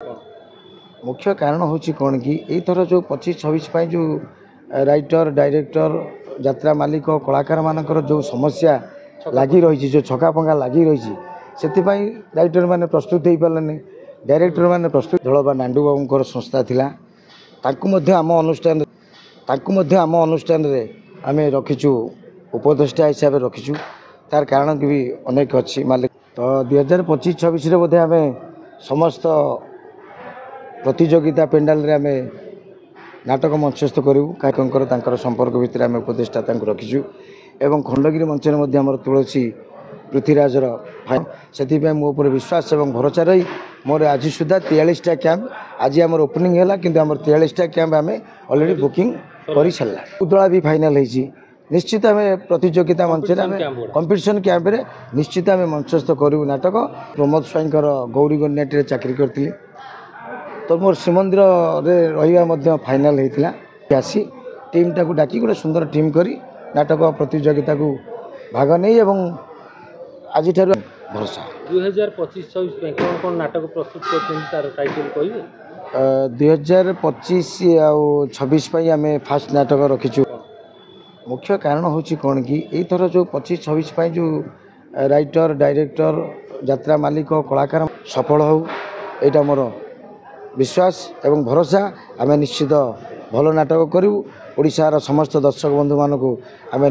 मुख्य कारण हूँ कौन कि यथर जो 25-26 जो राइटर डायरेक्टर यात्रा मालिक कलाकार मानकर जो समस्या लगी रही जो छका पंगा लगी रही से राइटर मैंने प्रस्तुत हो पारे डायरेक्टर मैंने प्रस्तुत दल बा नांडू बाबू संस्था थिला आम अनुष्ठान आम रखीचु उपदेष्टा हिसाब से रखीचु तार कारण भी अनेक अच्छी मालिक तो 2025-26 बोधे आम समस्त प्रतियोगिता पेंडाल रे आमे नाटक मंचस्थ करूँ कहीं संपर्क भितर आम उपदेष्टा रखीचु एवं खंडगिरी मंचर तुलसी पृथ्वीराजर से मो पर विश्वास और भरोसा रही मोर आज सुधा 43टा कैंप आज आम ओपनिंग है कि 43टा कैंप आम अलरेडी बुकिंग कर सारा उदला भी फाइनाल होती निश्चित आम प्रतियोगिता मंच कंपिटिशन कैंप रे निश्चित आम मंचस्थ करूँ नाटक प्रमोद स्वाई गौरी गन्याटी चाकरी करी तो मोर श्रीमंदिर रहा फाइनाल होता आसी टीम टाक डाकी गोटे सुंदर टीम करी नाटक प्रतियोगिता को भाग नहीं आज भरोसा 2025-26 कौन कौन नाटक प्रस्तुत कर टाइटल कहिए 2025 आम फास्ट नाटक रखीचु मुख्य कारण हूँ कौन कि यथर जो 25-26 जो राइटर डायरेक्टर यात्रा मालिक कलाकार सफल हो यहाँ मोर विश्वास एवं भरोसा आम निश्चित भल नाटक करूँ ओडिशार समस्त दर्शक बंधु मानक आम